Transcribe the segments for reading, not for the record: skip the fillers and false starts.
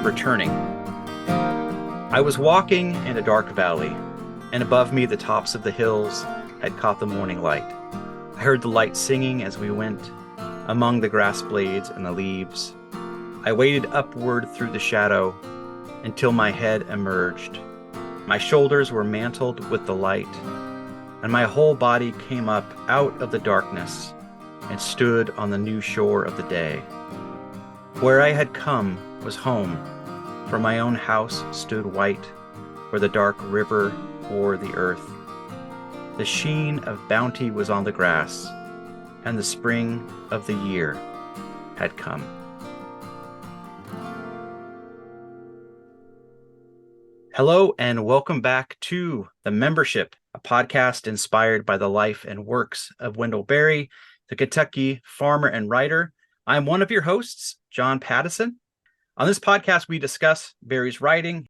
returning. I was walking in a dark valley, and above me the tops of the hills had caught the morning light. I heard the light singing as we went among the grass blades and the leaves. I waded upward through the shadow until my head emerged. My shoulders were mantled with the light, and my whole body came up out of the darkness and stood on the new shore of the day. Where I had come was home, for my own house stood white, where the dark river bore the earth. The sheen of bounty was on the grass, and the spring of the year had come. Hello, and welcome back to The Membership, a podcast inspired by the life and works of Wendell Berry, the Kentucky farmer and writer. I'm one of your hosts, John Pattison. On this podcast, we discuss Berry's writing,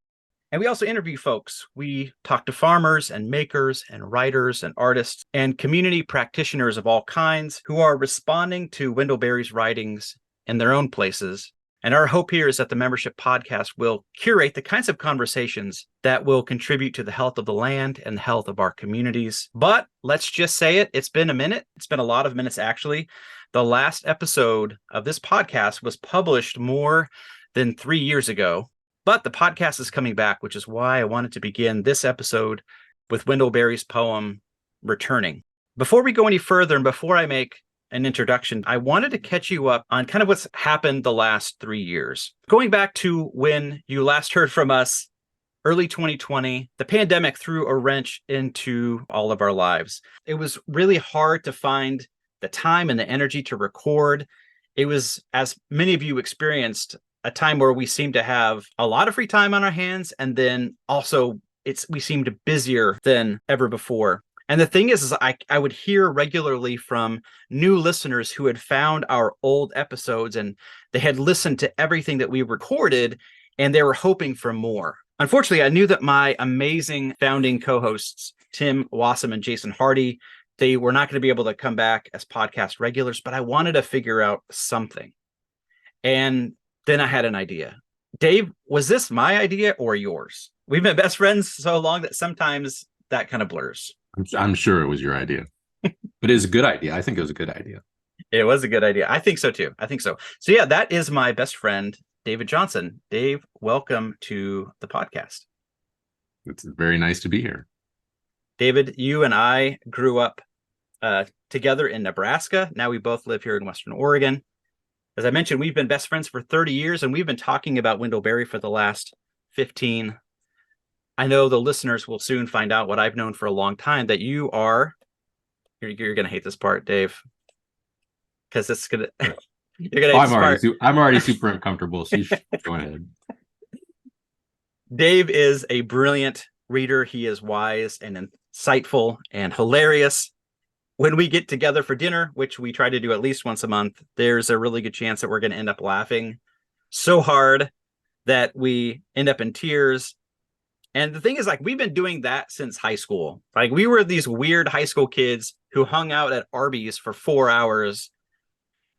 and we also interview folks. We talk to farmers and makers and writers and artists and community practitioners of all kinds who are responding to Wendell Berry's writings in their own places. And our hope here is that the Membership podcast will curate the kinds of conversations that will contribute to the health of the land and the health of our communities. But let's just say it, it's been a minute. It's been a lot of minutes, actually. The last episode of this podcast was published more than 3 years ago, but the podcast is coming back, which is why I wanted to begin this episode with Wendell Berry's poem, Returning. Before we go any further, and before I make an introduction, I wanted to catch you up on kind of what's happened the last 3 years. Going back to when you last heard from us, early 2020, the pandemic threw a wrench into all of our lives. It was really hard to find the time and the energy to record. It was, as many of you experienced, a time where we seemed to have a lot of free time on our hands, and then also we seemed busier than ever before. And the thing is I would hear regularly from new listeners who had found our old episodes and they had listened to everything that we recorded and they were hoping for more. Unfortunately, I knew that my amazing founding co-hosts, Tim Wassam and Jason Hardy, they were not going to be able to come back as podcast regulars, but I wanted to figure out something. And then I had an idea. Dave, was this my idea or yours? We've been best friends so long that sometimes that kind of blurs. I'm sure it was your idea, but it's a good idea. I think it was a good idea. It was a good idea. I think so too. I think so. So yeah, that is my best friend, David Johnson. Dave, welcome to the podcast. It's very nice to be here. David, you and I grew up together in Nebraska. Now we both live here in Western Oregon. As I mentioned, we've been best friends for 30 years, and we've been talking about Wendell Berry for the last 15. I know the listeners will soon find out what I've known for a long time, that you are, you're going to hate this part, Dave, because it's going to, you're going to hate this part. I'm already super uncomfortable, so you should go ahead. Dave is a brilliant reader. He is wise and insightful and hilarious. When we get together for dinner, which we try to do at least once a month, there's a really good chance that we're going to end up laughing so hard that we end up in tears. And the thing is, like, we've been doing that since high school. Like, we were these weird high school kids who hung out at Arby's for 4 hours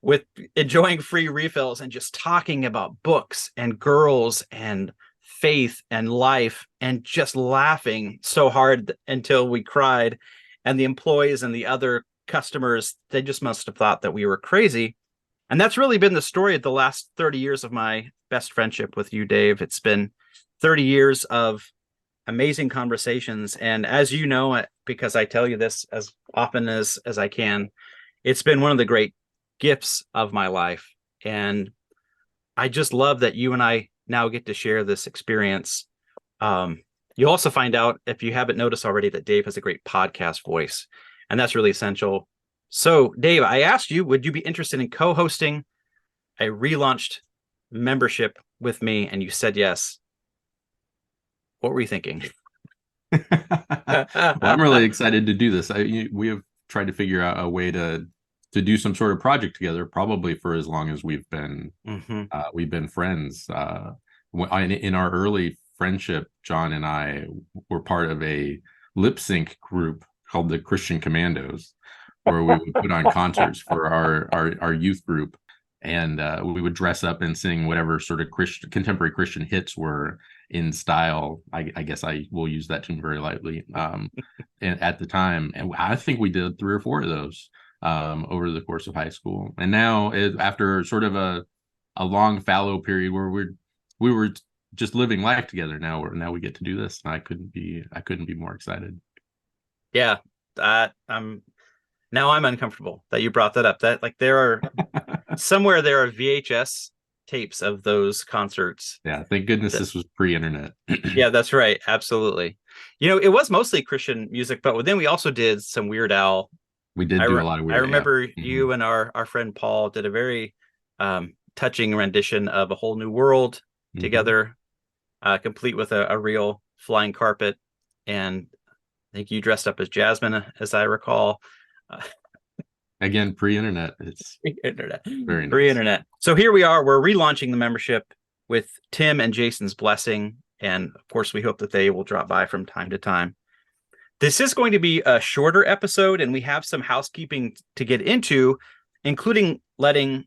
with enjoying free refills and just talking about books and girls and faith and life and just laughing so hard until we cried. And the employees and the other customers, they just must have thought that we were crazy. And that's really been the story of the last 30 years of my best friendship with you, Dave. It's been 30 years of amazing conversations. And as you know, because I tell you this as often as I can, it's been one of the great gifts of my life. And I just love that you and I now get to share this experience. You'll also find out, if you haven't noticed already, that Dave has a great podcast voice, and that's really essential. So, Dave, I asked you, would you be interested in co-hosting a relaunched membership with me? And you said yes. What were you thinking? Well, I'm really excited to do this. We have tried to figure out a way to do some sort of project together, probably for as long as we've been friends. In our early friendship, John and I were part of a lip sync group called the Christian Commandos, where we would put on concerts for our youth group. and we would dress up and sing whatever sort of contemporary Christian hits were in style. I guess I will use that term very lightly. At the time, and I think we did 3 or 4 of those over the course of high school. And now, after sort of a long fallow period where we were just living life together, now we get to do this, and I couldn't be more excited. Yeah, I'm uncomfortable that you brought that up. That like there are VHS tapes of those concerts. Yeah, thank goodness this was pre-internet. Yeah, that's right. Absolutely. It was mostly Christian music, but then we also did some Weird Al. We did do a lot of Weird Al. I remember you and our friend Paul did a very touching rendition of A Whole New World together, complete with a real flying carpet. And I think you dressed up as Jasmine, as I recall. Again, pre-internet. It's pre-internet. Very nice. Pre-internet. So here we are. We're relaunching the membership with Tim and Jason's blessing. And of course, we hope that they will drop by from time to time. This is going to be a shorter episode, and we have some housekeeping to get into, including letting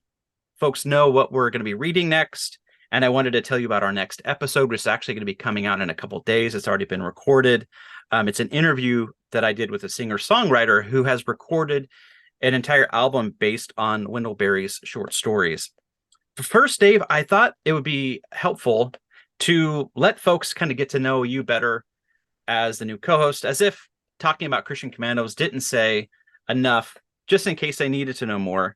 folks know what we're going to be reading next. And I wanted to tell you about our next episode, which is actually going to be coming out in a couple of days. It's already been recorded. It's an interview that I did with a singer-songwriter who has recorded an entire album based on Wendell Berry's short stories. First, Dave, I thought it would be helpful to let folks kind of get to know you better as the new co-host, as if talking about Christian Commandos didn't say enough, just in case they needed to know more.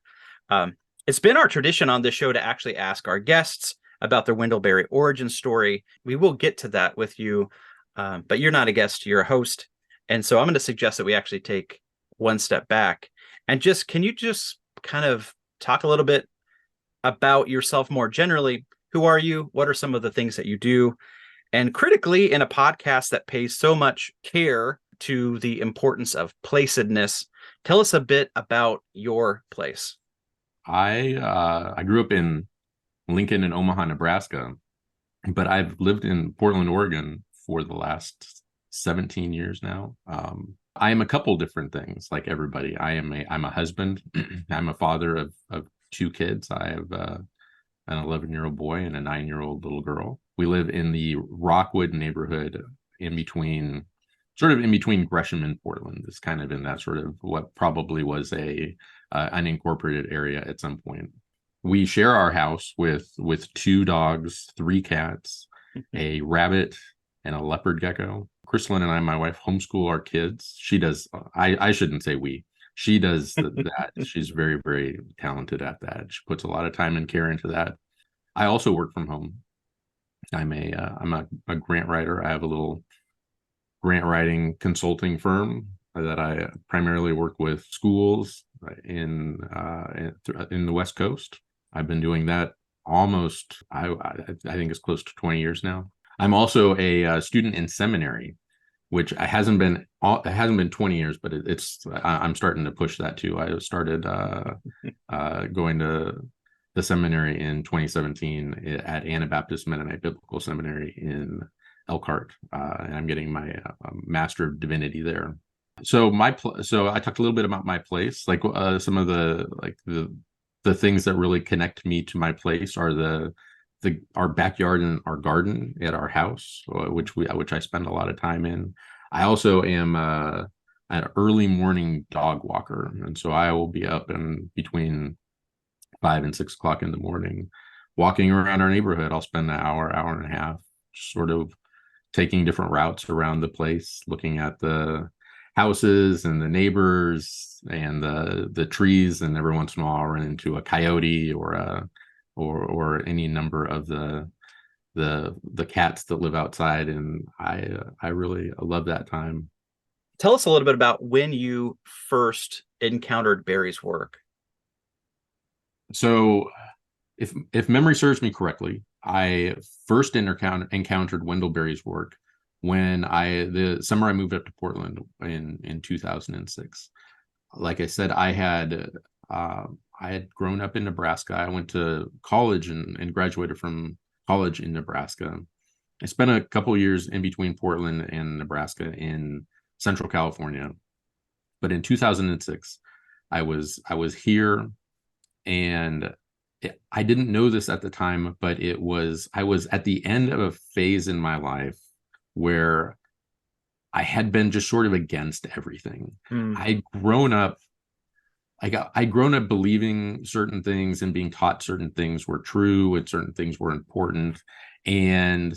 It's been our tradition on this show to actually ask our guests about their Wendell Berry origin story. We will get to that with you, but you're not a guest, you're a host. And so I'm going to suggest that we actually take one step back. And can you just kind of talk a little bit about yourself more generally? Who are you? What are some of the things that you do? And critically, in a podcast that pays so much care to the importance of placedness, tell us a bit about your place. I grew up in Lincoln and Omaha, Nebraska, but I've lived in Portland, Oregon for the last 17 years now. I am a couple different things, like everybody. I'm a husband. I'm a father of 2 kids. I have an 11-year-old boy and a 9-year-old little girl. We live in the Rockwood neighborhood, in between Gresham and Portland. It's kind of in that sort of what probably was a unincorporated area at some point. We share our house with 2 dogs, 3 cats, a rabbit, and a leopard gecko. Crystalline and I, my wife, homeschool our kids. She does. I shouldn't say we. She does that. She's very, very talented at that. She puts a lot of time and care into that. I also work from home. I'm a grant writer. I have a little grant writing consulting firm that I primarily work with schools in the West Coast. I've been doing that almost, I think it's close to 20 years now. I'm also a student in seminary, which it hasn't been 20 years, but I'm starting to push that too. I started going to the seminary in 2017 at Anabaptist Mennonite Biblical Seminary in Elkhart, and I'm getting my Master of Divinity there. So I talked a little bit about my place, like some of the things that really connect me to my place are our backyard and our garden at our house, which I spend a lot of time in. I also am an early morning dog walker, and so I will be up and between 5 and 6 o'clock in the morning, walking around our neighborhood. I'll spend an hour and a half, sort of taking different routes around the place, looking at the houses and the neighbors and the trees, and every once in a while I'll run into a coyote or any number of the cats that live outside, and I really love that time. Tell us a little bit about when you first encountered Berry's work. So, if memory serves me correctly, I first encountered Wendell Berry's work when the summer I moved up to Portland in 2006. Like I said, I had grown up in Nebraska. I went to college and graduated from college in Nebraska. I spent a couple of years in between Portland and Nebraska in Central California. But in 2006, I was here, and I didn't know this at the time, but I was at the end of a phase in my life where I had been just sort of against everything. Mm. I'd grown up I'd grown up believing certain things and being taught certain things were true and certain things were important. And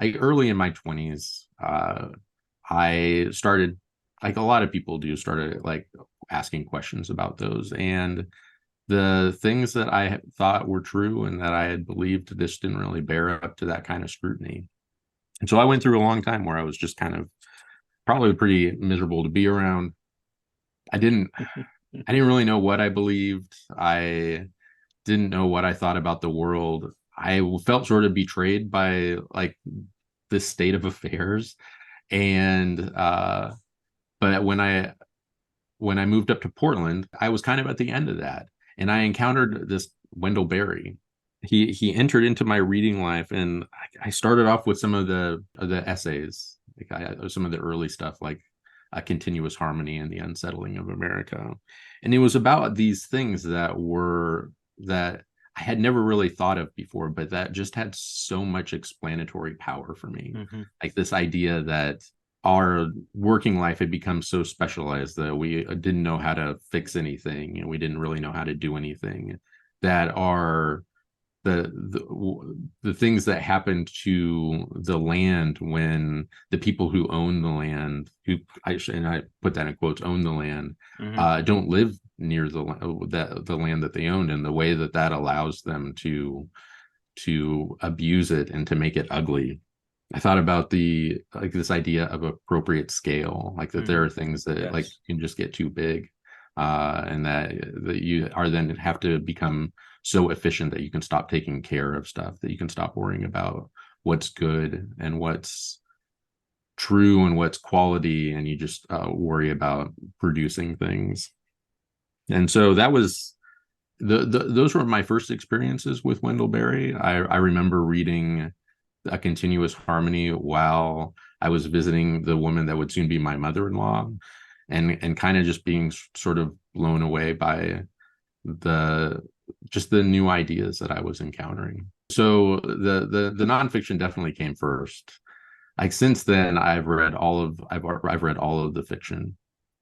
early in my 20s, I started, like a lot of people do, started like asking questions about those. And the things that I thought were true and that I had believed just didn't really bear up to that kind of scrutiny. And so I went through a long time where I was just kind of probably pretty miserable to be around. I didn't I didn't really know what I believed. I didn't know what I thought about the world. I felt sort of betrayed by like this state of affairs. And but when I moved up to Portland, I was kind of at the end of that. And I encountered this Wendell Berry. He entered into my reading life, and I started off with some of the essays, some of the early stuff like A Continuous Harmony and the Unsettling of America. And it was about these things that I had never really thought of before, but that just had so much explanatory power for me. Mm-hmm. Like this idea that our working life had become so specialized that we didn't know how to fix anything and we didn't really know how to do anything, that our the things that happened to the land when the people who own the land, and I put that in quotes, own the land, Mm-hmm. don't live near the land that they owned, and the way that that allows them to abuse it and to make it ugly. I thought about this idea of appropriate scale, like that there Mm-hmm. are things that Yes. like can just get too big, and that you are then have to become so efficient that you can stop taking care of stuff, that you can stop worrying about what's good and what's true and what's quality, and you just worry about producing things. And so that was those were my first experiences with Wendell Berry. I remember reading A Continuous Harmony while I was visiting the woman that would soon be my mother-in-law, and kind of just being sort of blown away by the just the new ideas that I was encountering. So the nonfiction definitely came first. Like since then, I've read all of the fiction.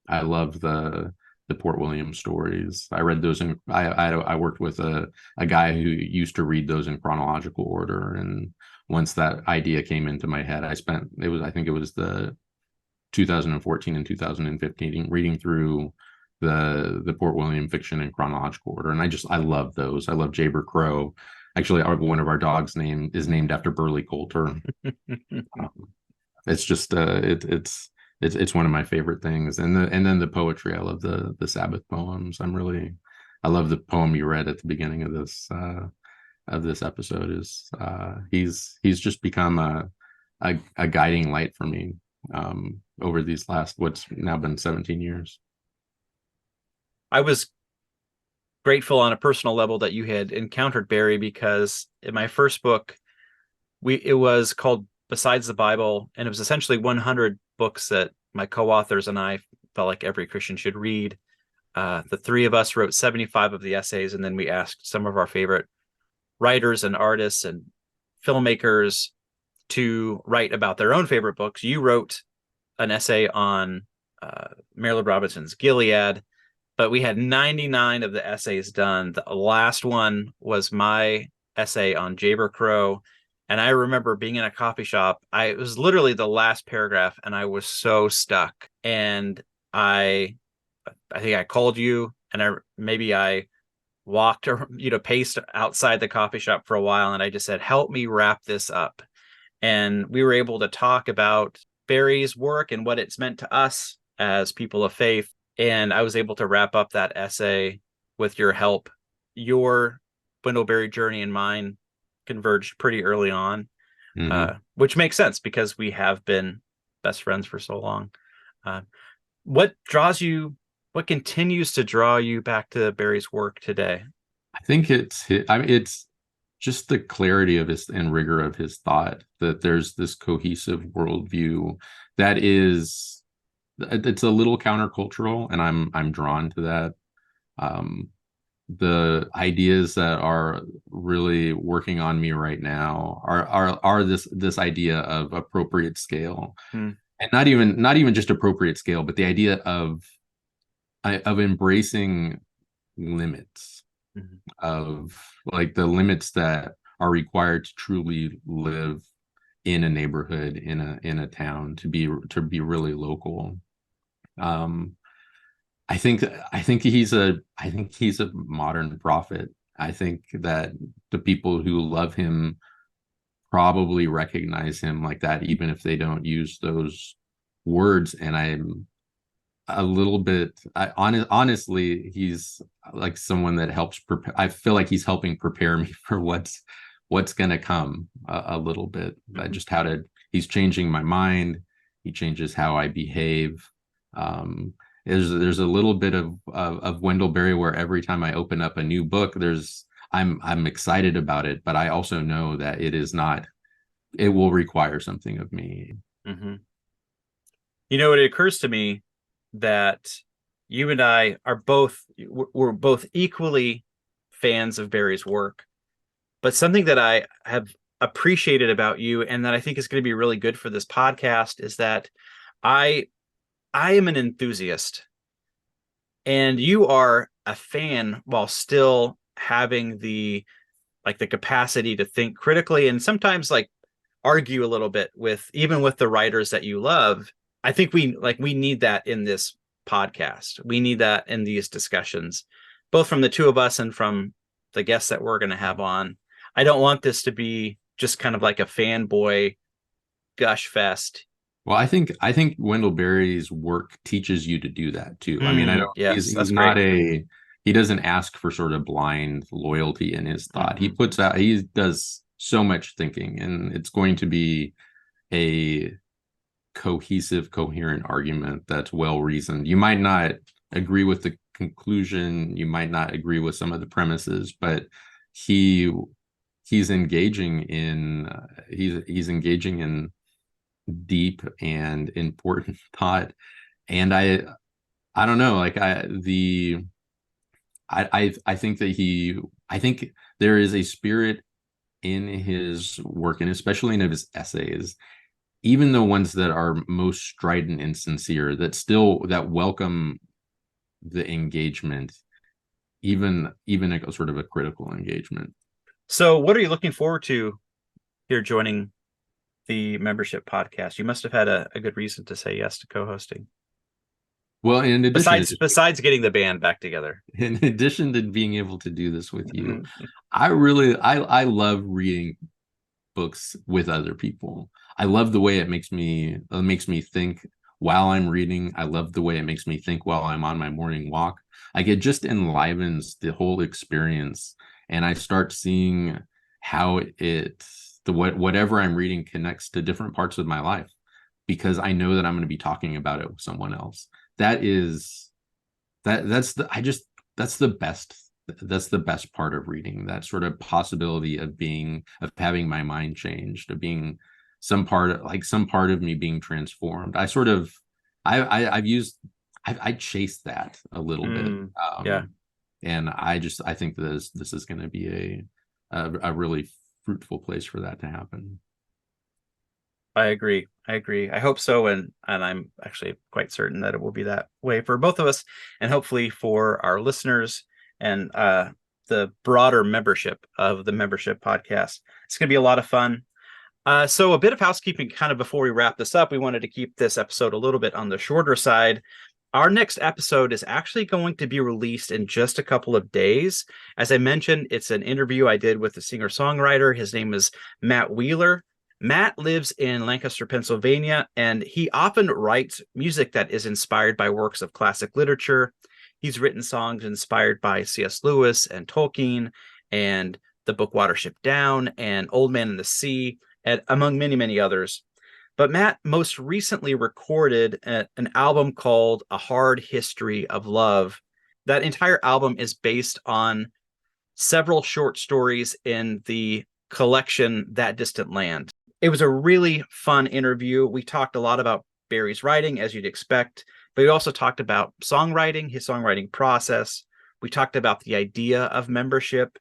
I love the Port William stories. I read those in I worked with a guy who used to read those in chronological order, and once that idea came into my head, I think it was the 2014 and 2015 reading through the Port William fiction in chronological order, and I love those. I love Jayber Crow. Actually, one of our dogs name is named after Burley Coulter. It's just it's one of my favorite things. And then the poetry. I love the Sabbath poems. I love the poem you read at the beginning of this episode. Is he's just become a guiding light for me over these last what's now been 17 years. I was grateful on a personal level that you had encountered Berry, because in my first book, it was called Besides the Bible, and it was essentially 100 books that my co-authors and I felt like every Christian should read. The three of us wrote 75 of the essays, and then we asked some of our favorite writers and artists and filmmakers to write about their own favorite books. You wrote an essay on Marilynne Robinson's Gilead, but we had 99 of the essays done. The last one was my essay on Jayber Crow. And I remember being in a coffee shop. It was literally the last paragraph, and I was so stuck. And I think I called you, and I walked or paced outside the coffee shop for a while, and I just said, "Help me wrap this up." And we were able to talk about Berry's work and what it's meant to us as people of faith. And I was able to wrap up that essay with your help. Your Wendell Berry journey and mine converged pretty early on, which makes sense because we have been best friends for so long. What continues to draw you back to Berry's work today? I think it's just the clarity of his and rigor of his thought, that there's this cohesive worldview that it's a little countercultural, and I'm drawn to that. the ideas that are really working on me right now are this idea of appropriate scale, Hmm. and not even just appropriate scale, but the idea of embracing limits, Mhm. of like the limits that are required to truly live in a neighborhood, in a town, to be really local. um I think he's a modern prophet. I think that the people who love him probably recognize him like that, even if they don't use those words. And I'm a little bit, honestly, he's like someone that helps prepare. I feel like he's helping prepare me for what's going to come a little bit. Mhm. Just he's changing my mind. He changes how I behave. Um, there's a little bit of Wendell Berry where every time I open up a new book, I'm excited about it, but I also know that it will require something of me. Mhm. It occurs to me that you and I are we're both equally fans of Barry's work, but something that I have appreciated about you and that I think is going to be really good for this podcast is that I I am an enthusiast and you are a fan while still having the capacity to think critically and sometimes like argue a little bit with even with the writers that you love. I think we need that in this podcast. We need that in these discussions, both from the two of us and from the guests that we're going to have on. I don't want this to be just kind of like a fanboy gush fest. Well, I think Wendell Berry's work teaches you to do that too. I mean, I don't Yes, he's that's not great. he doesn't ask for sort of blind loyalty in his thought. Hmm. He does so much thinking, and it's going to be a cohesive, coherent argument that's well reasoned. You might not agree with the conclusion, you might not agree with some of the premises, but he he's engaging in he's engaging in deep and important thought. And I don't know, like I think that I think there is a spirit in his work, and especially in his essays, even the ones that are most strident and sincere, that welcome the engagement, even a sort of a critical engagement. So, what are you looking forward to here joining the membership podcast? You must have had a good reason to say yes to co-hosting. Well, Besides getting the band back together. in addition to being able to do this with you, I love reading books with other people. I love the way it makes me think while I'm reading. I love the way it makes me think while I'm on my morning walk. Like, it just enlivens the whole experience, and I start seeing how whatever I'm reading connects to different parts of my life, because I know that I'm going to be talking about it with someone else. That is that's the I just that's the best part of reading, that sort of possibility of having my mind changed, of being some part of me being transformed. I sort of I've used I chased that a little bit. Yeah, And I think this is going to be a really fruitful place for that to happen. I agree. I agree. I hope so, and I'm actually quite certain that it will be that way for both of us, and hopefully for our listeners and the broader membership of the membership podcast. It's going to be a lot of fun. So a bit of housekeeping kind of before we wrap this up. We wanted to keep this episode a little bit on the shorter side. Our next episode is actually going to be released in just a couple of days. As I mentioned, it's an interview I did with a singer-songwriter. His name is Matt Wheeler. Matt lives in Lancaster, Pennsylvania, and he often writes music that is inspired by works of classic literature. He's written songs inspired by C.S. Lewis and Tolkien and the book Watership Down and Old Man and the Sea, and among many, many others. But Matt most recently recorded an album called A Hard History of Love. That entire album is based on several short stories in the collection That Distant Land. It was a really fun interview. We talked a lot about Barry's writing, as you'd expect, but we also talked about songwriting, his songwriting process, We talked about the idea of membership,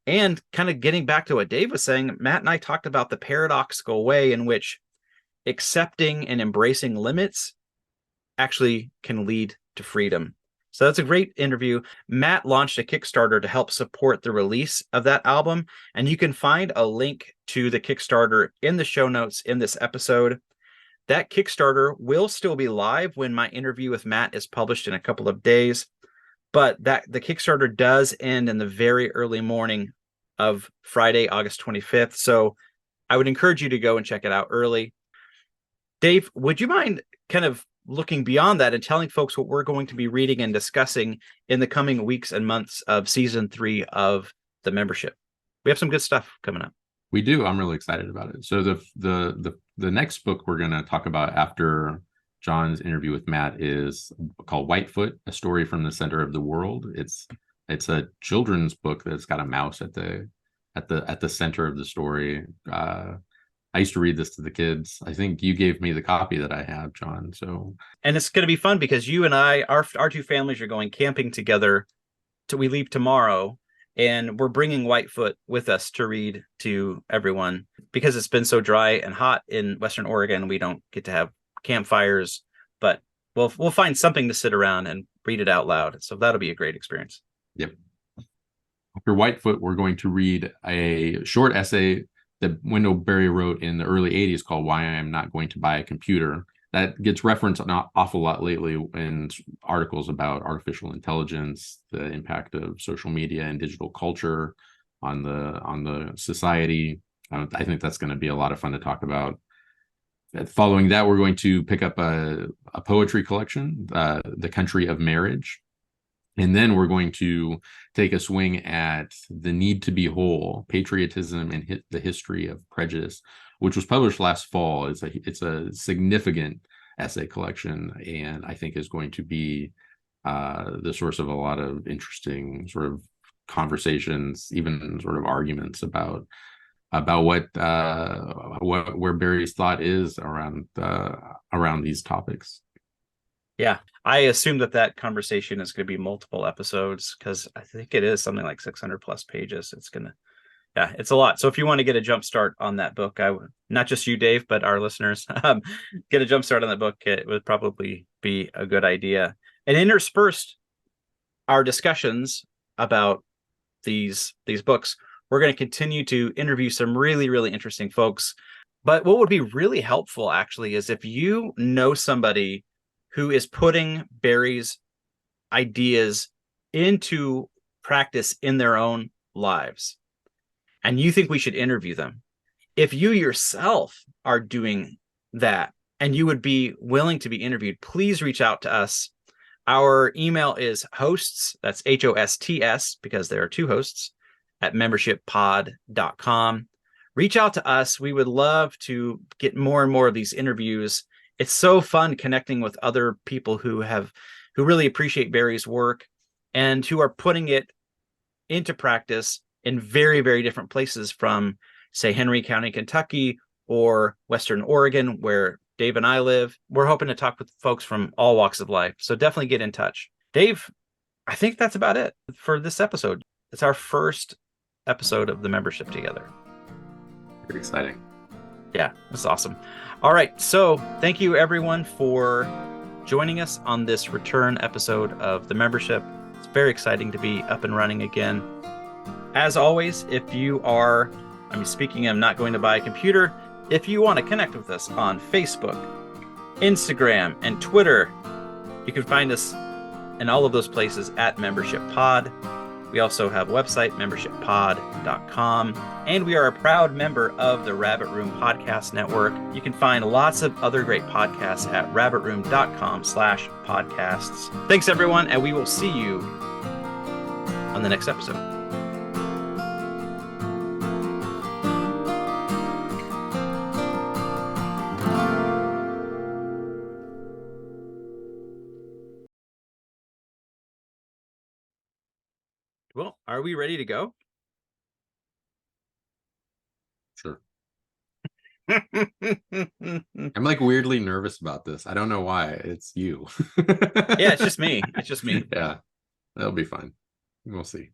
and kind of getting back to what Dave was saying, Matt and I talked about the paradoxical way in which accepting and embracing limits actually can lead to freedom. So that's a great interview. Matt launched a Kickstarter to help support the release of that album, and you can find a link to the Kickstarter in the show notes in this episode. That Kickstarter will still be live when my interview with Matt is published in a couple of days, but the Kickstarter does end in the very early morning of Friday, August 25th. So I would encourage you to go and check it out early. Dave, would you mind kind of looking beyond that and telling folks what we're going to be reading and discussing in the coming weeks and months of season 3 of the membership? We have some good stuff coming up. We do. I'm really excited about it. So the next book we're going to talk about after John's interview with Matt is called Whitefoot: A Story from the Center of the World. It's a children's book that's got a mouse at the center of the story. I used to read this to the kids. I think you gave me the copy that I have, John. So, and it's going to be fun because you and I, our two families are going camping together. We leave tomorrow, and we're bringing Whitefoot with us to read to everyone because it's been so dry and hot in Western Oregon. We don't get to have campfires, but we'll find something to sit around and read it out loud. So that'll be a great experience. Yep. After Whitefoot, we're going to read a short essay that Wendell Berry wrote in the early 80s called Why I Am Not Going to Buy a Computer. That gets referenced an awful lot lately in articles about artificial intelligence, the impact of social media and digital culture on the society. I think that's going to be a lot of fun to talk about. Following that, we're going to pick up a poetry collection, The Country of Marriage. And then we're going to take a swing at The Need to Be Whole, Patriotism and the History of Prejudice, which was published last fall. It's a significant essay collection, and I think is going to be the source of a lot of interesting sort of conversations, even sort of arguments about where Barry's thought is around these topics. Yeah, I assume that conversation is going to be multiple episodes because I think it is something like 600 plus pages. It's a lot. So if you want to get a jump start on that book, I would, not just you, Dave, but our listeners, get a jump start on that book. It would probably be a good idea. And interspersed our discussions about these books, we're going to continue to interview some really, really interesting folks. But what would be really helpful, actually, is if you know somebody who is putting Barry's ideas into practice in their own lives, and you think we should interview them. If you yourself are doing that and you would be willing to be interviewed, please reach out to us. Our email is hosts, that's HOSTS, because there are 2 hosts, at membershippod.com. Reach out to us. We would love to get more and more of these interviews. It's so fun connecting with other people who really appreciate Barry's work and who are putting it into practice in very, very different places from, say, Henry County, Kentucky, or Western Oregon, where Dave and I live. We're hoping to talk with folks from all walks of life. So definitely get in touch. Dave, I think that's about it for this episode. It's our first episode of the membership together. Very exciting. Yeah, that's awesome. All right. So thank you, everyone, for joining us on this return episode of the membership. It's very exciting to be up and running again. As always, if you are, speaking of not going to buy a computer, if you want to connect with us on Facebook, Instagram, and Twitter, you can find us in all of those places at Membership Pod. We also have a website, membershippod.com, and we are a proud member of the Rabbit Room Podcast Network. You can find lots of other great podcasts at rabbitroom.com/podcasts. Thanks, everyone, and we will see you on the next episode. Well, are we ready to go? Sure. I'm like weirdly nervous about this. I don't know why. It's you. Yeah, it's just me. It's just me. Yeah, that'll be fine. We'll see.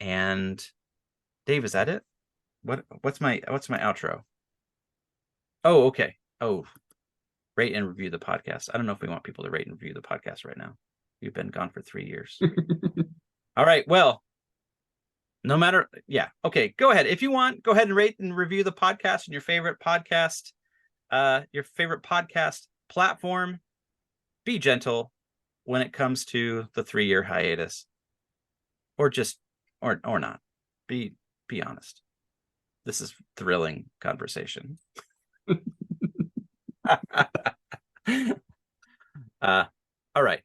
And Dave, is that it? What's my outro? Oh, okay. Oh, rate and review the podcast. I don't know if we want people to rate and review the podcast right now. We've been gone for 3 years. All right. Well, no matter, yeah. Okay, go ahead. If you want, go ahead and rate and review the podcast and your favorite podcast platform. Be gentle when it comes to the 3-year hiatus, or just or not. Be honest. This is thrilling conversation. All right.